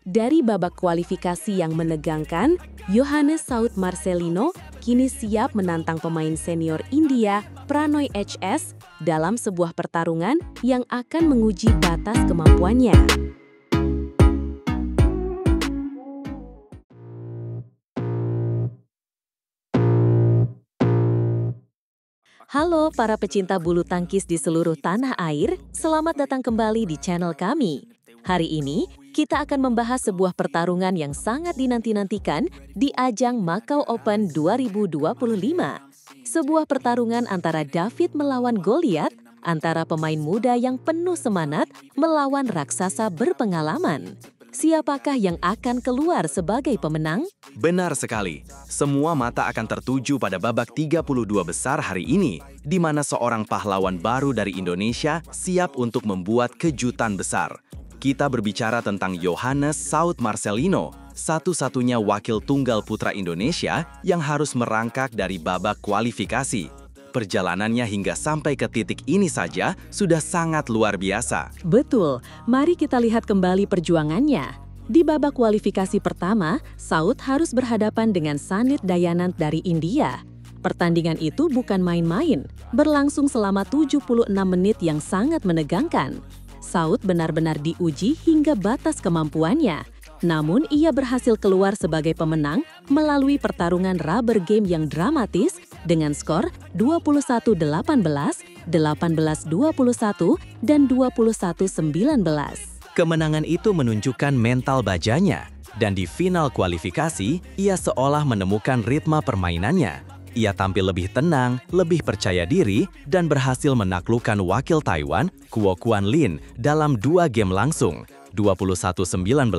Dari babak kualifikasi yang menegangkan, Yohannes Saud Marcelino kini siap menantang pemain senior India, Pranoy HS, dalam sebuah pertarungan yang akan menguji batas kemampuannya. Halo para pecinta bulu tangkis di seluruh tanah air, selamat datang kembali di channel kami. Hari ini, kita akan membahas sebuah pertarungan yang sangat dinanti-nantikan di ajang Macau Open 2025. Sebuah pertarungan antara David melawan Goliath, antara pemain muda yang penuh semangat melawan raksasa berpengalaman. Siapakah yang akan keluar sebagai pemenang? Benar sekali. Semua mata akan tertuju pada babak 32 besar hari ini, di mana seorang pahlawan baru dari Indonesia siap untuk membuat kejutan besar. Kita berbicara tentang Yohannes Saud Marcelino, satu-satunya wakil tunggal putra Indonesia yang harus merangkak dari babak kualifikasi. Perjalanannya hingga sampai ke titik ini saja sudah sangat luar biasa. Betul, mari kita lihat kembali perjuangannya. Di babak kualifikasi pertama, Saud harus berhadapan dengan Sanit Dayanand dari India. Pertandingan itu bukan main-main, berlangsung selama 76 menit yang sangat menegangkan. Saud benar-benar diuji hingga batas kemampuannya. Namun, ia berhasil keluar sebagai pemenang melalui pertarungan rubber game yang dramatis dengan skor 21-18, 18-21, dan 21-19. Kemenangan itu menunjukkan mental bajanya, dan di final kualifikasi, ia seolah menemukan ritme permainannya. Ia tampil lebih tenang, lebih percaya diri, dan berhasil menaklukkan wakil Taiwan, Kuo Quan Lin, dalam 2 game langsung, 21-19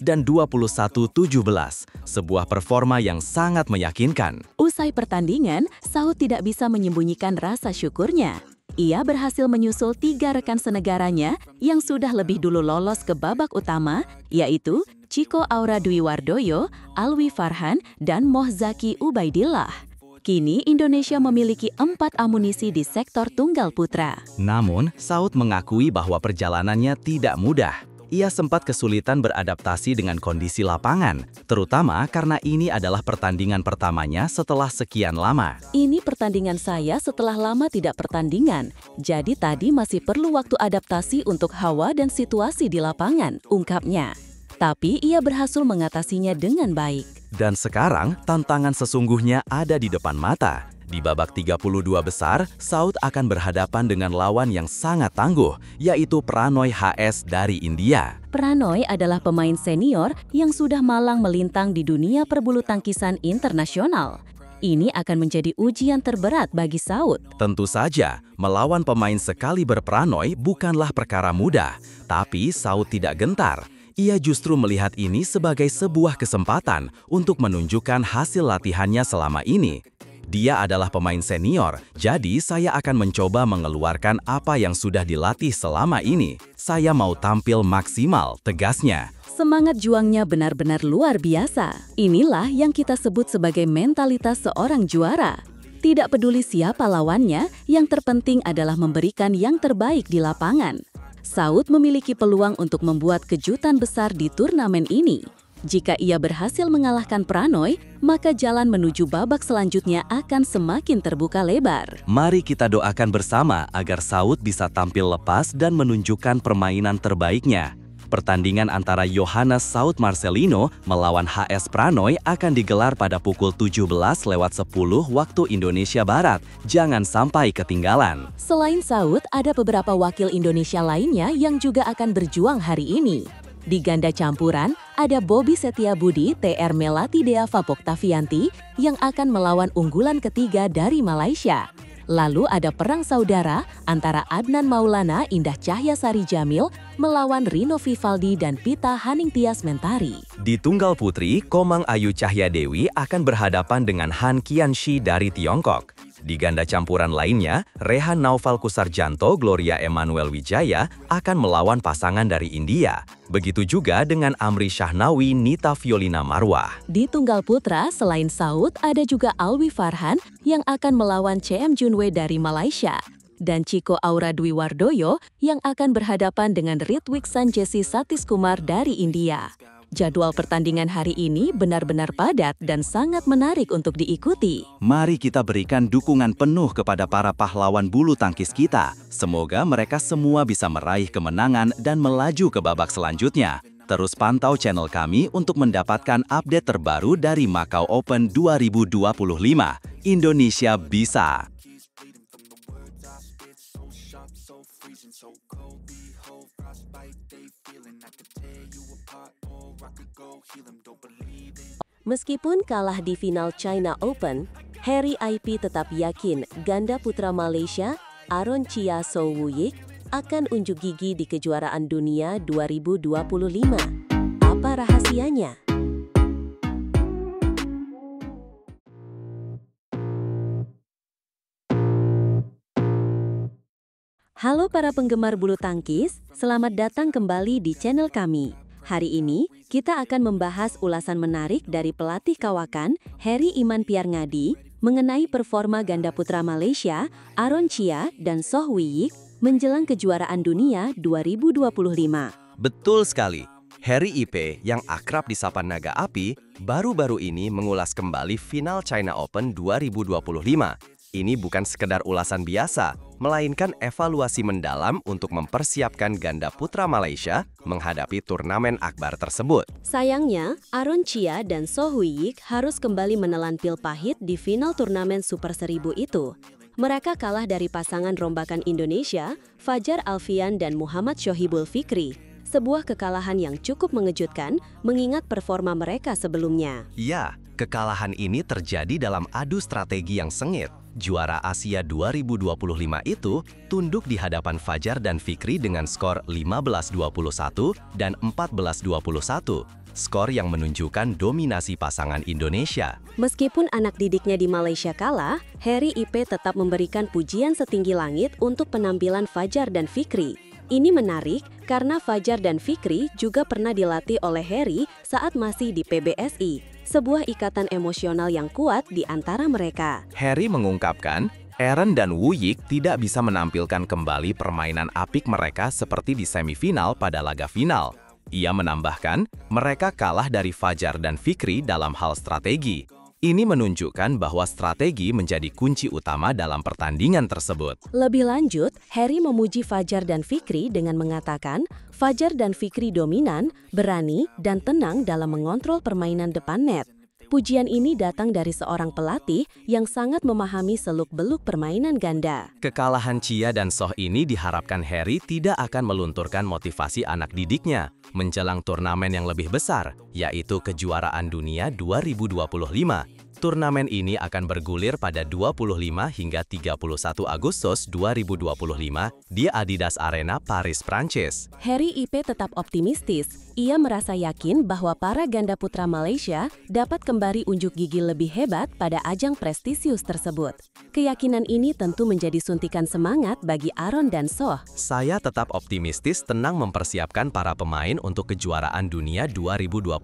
dan 21-17, sebuah performa yang sangat meyakinkan. Usai pertandingan, Saud tidak bisa menyembunyikan rasa syukurnya. Ia berhasil menyusul 3 rekan senegaranya yang sudah lebih dulu lolos ke babak utama, yaitu Chico Aura Dwi Wardoyo, Alwi Farhan, dan Mohzaki Ubaidillah. Kini Indonesia memiliki 4 amunisi di sektor tunggal putra. Namun, Saud mengakui bahwa perjalanannya tidak mudah. Ia sempat kesulitan beradaptasi dengan kondisi lapangan, terutama karena ini adalah pertandingan pertamanya setelah sekian lama. Ini pertandingan saya setelah lama tidak pertandingan, jadi tadi masih perlu waktu adaptasi untuk hawa dan situasi di lapangan, ungkapnya. Tapi ia berhasil mengatasinya dengan baik. Dan sekarang, tantangan sesungguhnya ada di depan mata. Di babak 32 besar, Saud akan berhadapan dengan lawan yang sangat tangguh, yaitu Pranoy HS dari India. Pranoy adalah pemain senior yang sudah malang melintang di dunia perbulu tangkisan internasional. Ini akan menjadi ujian terberat bagi Saud. Tentu saja, melawan pemain sekaliber Pranoy bukanlah perkara mudah, tapi Saud tidak gentar. Ia justru melihat ini sebagai sebuah kesempatan untuk menunjukkan hasil latihannya selama ini. Dia adalah pemain senior, jadi saya akan mencoba mengeluarkan apa yang sudah dilatih selama ini. Saya mau tampil maksimal, tegasnya. Semangat juangnya benar-benar luar biasa. Inilah yang kita sebut sebagai mentalitas seorang juara. Tidak peduli siapa lawannya, yang terpenting adalah memberikan yang terbaik di lapangan. Saud memiliki peluang untuk membuat kejutan besar di turnamen ini. Jika ia berhasil mengalahkan Pranoy, maka jalan menuju babak selanjutnya akan semakin terbuka lebar. Mari kita doakan bersama agar Saud bisa tampil lepas dan menunjukkan permainan terbaiknya. Pertandingan antara Yohannes Saud Marcelino melawan HS Pranoy akan digelar pada pukul 17:10 waktu Indonesia Barat. Jangan sampai ketinggalan. Selain Saud, ada beberapa wakil Indonesia lainnya yang juga akan berjuang hari ini. Di ganda campuran, ada Bobby Setiabudi TR Melati Deava Poktavianti yang akan melawan unggulan ketiga dari Malaysia. Lalu ada perang saudara antara Adnan Maulana Indah Cahyasari Jamil melawan Rino Vivaldi dan Pita Haningtyas Mentari. Di tunggal putri, Komang Ayu Cahyadewi akan berhadapan dengan Han Qianxi dari Tiongkok. Di ganda campuran lainnya, Rehan Naufal Kusarjanto Gloria Emmanuel Wijaya akan melawan pasangan dari India. Begitu juga dengan Amri Shahnawi Nita Violina Marwah. Di tunggal putra, selain Saud, ada juga Alwi Farhan yang akan melawan CM Junwei dari Malaysia. Dan Chico Aura Dwi Wardoyo yang akan berhadapan dengan Ritwik Sanjesi Satiskumar dari India. Jadwal pertandingan hari ini benar-benar padat dan sangat menarik untuk diikuti. Mari kita berikan dukungan penuh kepada para pahlawan bulu tangkis kita. Semoga mereka semua bisa meraih kemenangan dan melaju ke babak selanjutnya. Terus pantau channel kami untuk mendapatkan update terbaru dari Macau Open 2025. Indonesia bisa! Meskipun kalah di final China Open, Harry IP tetap yakin ganda putra Malaysia, Aaron Chia So Woo-yik, akan unjuk gigi di kejuaraan dunia 2025. Apa rahasianya? Halo para penggemar bulu tangkis, selamat datang kembali di channel kami. Hari ini, kita akan membahas ulasan menarik dari pelatih kawakan, Harry Iman Piarngadi, mengenai performa ganda putra Malaysia, Aaron Chia dan Soh Woo-yik, menjelang kejuaraan dunia 2025. Betul sekali. Harry IP yang akrab disapa Naga Api, baru-baru ini mengulas kembali final China Open 2025. Ini bukan sekedar ulasan biasa, melainkan evaluasi mendalam untuk mempersiapkan ganda putra Malaysia menghadapi turnamen akbar tersebut. Sayangnya, Aaron Chia dan Soh Woo-yik harus kembali menelan pil pahit di final turnamen Super 1000 itu. Mereka kalah dari pasangan rombakan Indonesia, Fajar Alfian dan Muhammad Shohibul Fikri. Sebuah kekalahan yang cukup mengejutkan mengingat performa mereka sebelumnya. Ya, kekalahan ini terjadi dalam adu strategi yang sengit. Juara Asia 2025 itu tunduk di hadapan Fajar dan Fikri dengan skor 15-21 dan 14-21. Skor yang menunjukkan dominasi pasangan Indonesia. Meskipun anak didiknya di Malaysia kalah, Harry IP tetap memberikan pujian setinggi langit untuk penampilan Fajar dan Fikri. Ini menarik karena Fajar dan Fikri juga pernah dilatih oleh Harry saat masih di PBSI. Sebuah ikatan emosional yang kuat di antara mereka. Harry mengungkapkan, Aaron dan Woo-yik tidak bisa menampilkan kembali permainan apik mereka seperti di semifinal pada laga final. Ia menambahkan, mereka kalah dari Fajar dan Fikri dalam hal strategi. Ini menunjukkan bahwa strategi menjadi kunci utama dalam pertandingan tersebut. Lebih lanjut, Harry memuji Fajar dan Fikri dengan mengatakan, Fajar dan Fikri dominan, berani, dan tenang dalam mengontrol permainan depan net. Pujian ini datang dari seorang pelatih yang sangat memahami seluk-beluk permainan ganda. Kekalahan Chia dan Soh ini diharapkan Harry tidak akan melunturkan motivasi anak didiknya menjelang turnamen yang lebih besar, yaitu kejuaraan dunia 2025. Turnamen ini akan bergulir pada 25 hingga 31 Agustus 2025 di Adidas Arena, Paris, Prancis. Harry IP tetap optimistis. Ia merasa yakin bahwa para ganda putra Malaysia dapat kembali unjuk gigi lebih hebat pada ajang prestisius tersebut. Keyakinan ini tentu menjadi suntikan semangat bagi Aaron dan Soh. Saya tetap optimistis tenang mempersiapkan para pemain untuk kejuaraan dunia 2025,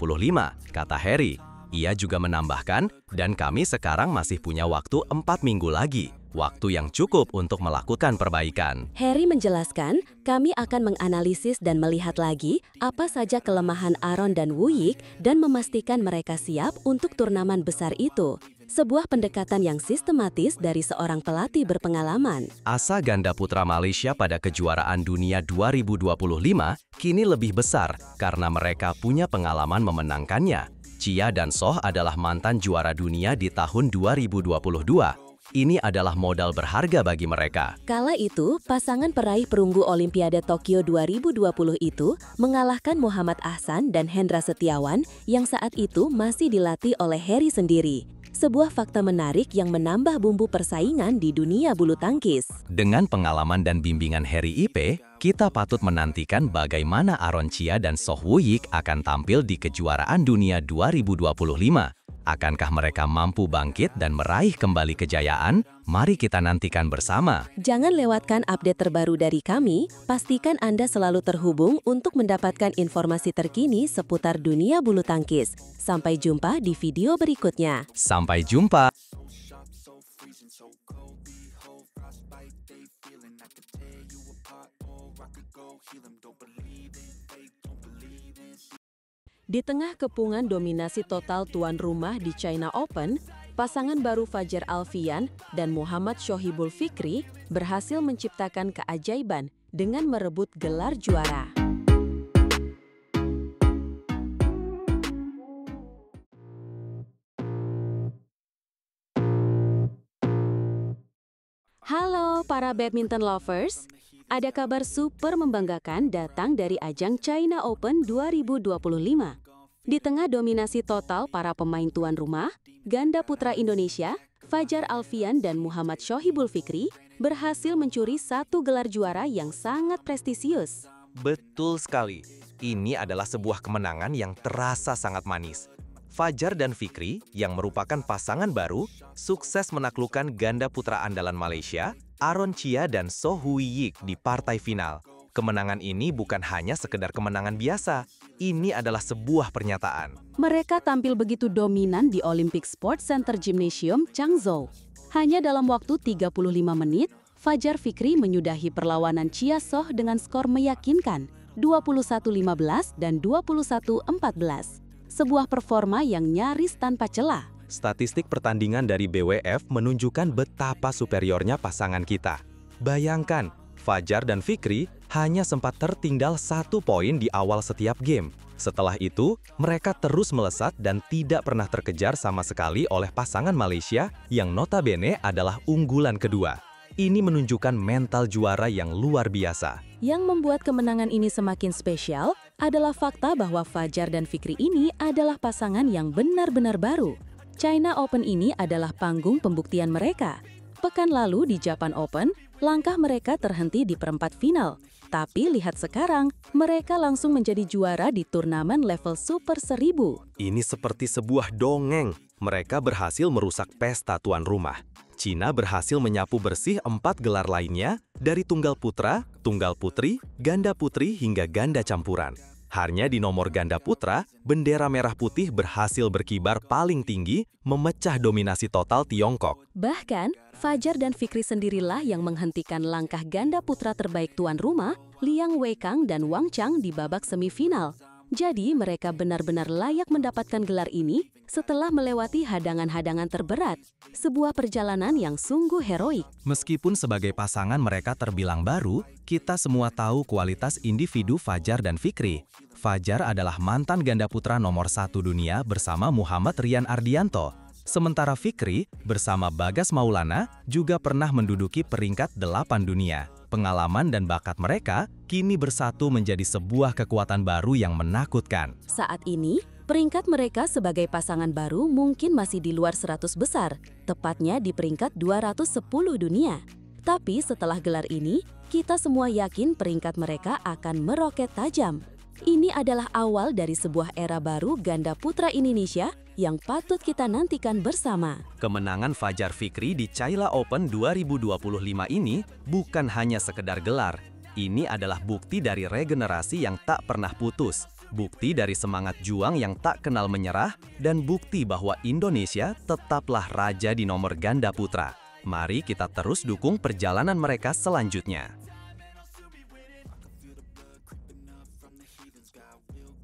kata Harry. Ia juga menambahkan, dan kami sekarang masih punya waktu 4 minggu lagi, waktu yang cukup untuk melakukan perbaikan. Harry menjelaskan, kami akan menganalisis dan melihat lagi apa saja kelemahan Aaron dan Woo-yik dan memastikan mereka siap untuk turnamen besar itu. Sebuah pendekatan yang sistematis dari seorang pelatih berpengalaman. Asa ganda putra Malaysia pada kejuaraan dunia 2025 kini lebih besar karena mereka punya pengalaman memenangkannya. Chia dan Soh adalah mantan juara dunia di tahun 2022. Ini adalah modal berharga bagi mereka. Kala itu, pasangan peraih perunggu Olimpiade Tokyo 2020 itu mengalahkan Muhammad Ahsan dan Hendra Setiawan yang saat itu masih dilatih oleh Harry sendiri. Sebuah fakta menarik yang menambah bumbu persaingan di dunia bulu tangkis. Dengan pengalaman dan bimbingan Harry IP, kita patut menantikan bagaimana Aaron Chia dan Soh Woo-yik akan tampil di kejuaraan dunia 2025. Akankah mereka mampu bangkit dan meraih kembali kejayaan? Mari kita nantikan bersama. Jangan lewatkan update terbaru dari kami, pastikan Anda selalu terhubung untuk mendapatkan informasi terkini seputar dunia bulu tangkis. Sampai jumpa di video berikutnya. Sampai jumpa! Di tengah kepungan dominasi total tuan rumah di China Open, pasangan baru Fajar Alfian dan Muhammad Shohibul Fikri berhasil menciptakan keajaiban dengan merebut gelar juara. Halo para badminton lovers, ada kabar super membanggakan datang dari ajang China Open 2025. Di tengah dominasi total para pemain tuan rumah, ganda putra Indonesia, Fajar Alfian dan Muhammad Shohibul Fikri berhasil mencuri satu gelar juara yang sangat prestisius. Betul sekali. Ini adalah sebuah kemenangan yang terasa sangat manis. Fajar dan Fikri, yang merupakan pasangan baru, sukses menaklukkan ganda putra andalan Malaysia, Aaron Chia dan So Hui Yik di partai final. Kemenangan ini bukan hanya sekedar kemenangan biasa, ini adalah sebuah pernyataan. Mereka tampil begitu dominan di Olympic Sports Center Gymnasium Changzhou. Hanya dalam waktu 35 menit, Fajar Fikri menyudahi perlawanan Chia Soh dengan skor meyakinkan 21-15 dan 21-14. Sebuah performa yang nyaris tanpa celah. Statistik pertandingan dari BWF menunjukkan betapa superiornya pasangan kita. Bayangkan, Fajar dan Fikri hanya sempat tertinggal 1 poin di awal setiap game. Setelah itu, mereka terus melesat dan tidak pernah terkejar sama sekali oleh pasangan Malaysia yang notabene adalah unggulan kedua. Ini menunjukkan mental juara yang luar biasa. Yang membuat kemenangan ini semakin spesial adalah fakta bahwa Fajar dan Fikri ini adalah pasangan yang benar-benar baru. China Open ini adalah panggung pembuktian mereka. Pekan lalu di Japan Open, langkah mereka terhenti di perempat final. Tapi lihat sekarang, mereka langsung menjadi juara di turnamen level Super 1000. Ini seperti sebuah dongeng. Mereka berhasil merusak pesta tuan rumah. Cina berhasil menyapu bersih 4 gelar lainnya dari tunggal putra, tunggal putri, ganda putri hingga ganda campuran. Hanya di nomor ganda putra, bendera merah putih berhasil berkibar paling tinggi, memecah dominasi total Tiongkok. Bahkan, Fajar dan Fikri sendirilah yang menghentikan langkah ganda putra terbaik tuan rumah, Liang Weikang dan Wang Chang di babak semifinal. Jadi, mereka benar-benar layak mendapatkan gelar ini setelah melewati hadangan-hadangan terberat. Sebuah perjalanan yang sungguh heroik. Meskipun sebagai pasangan mereka terbilang baru, kita semua tahu kualitas individu Fajar dan Fikri. Fajar adalah mantan ganda putra nomor 1 dunia bersama Muhammad Rian Ardianto. Sementara Fikri bersama Bagas Maulana juga pernah menduduki peringkat 8 dunia. Pengalaman dan bakat mereka kini bersatu menjadi sebuah kekuatan baru yang menakutkan. Saat ini, peringkat mereka sebagai pasangan baru mungkin masih di luar 100 besar, tepatnya di peringkat 210 dunia. Tapi setelah gelar ini, kita semua yakin peringkat mereka akan meroket tajam. Ini adalah awal dari sebuah era baru ganda putra Indonesia yang patut kita nantikan bersama. Kemenangan Fajar Fikri di China Open 2025 ini bukan hanya sekedar gelar. Ini adalah bukti dari regenerasi yang tak pernah putus, bukti dari semangat juang yang tak kenal menyerah, dan bukti bahwa Indonesia tetaplah raja di nomor ganda putra. Mari kita terus dukung perjalanan mereka selanjutnya.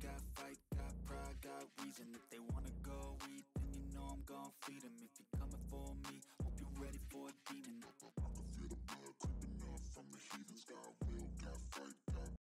Got pride, got reason. If they wanna go eat, then you know I'm gon' feed 'em.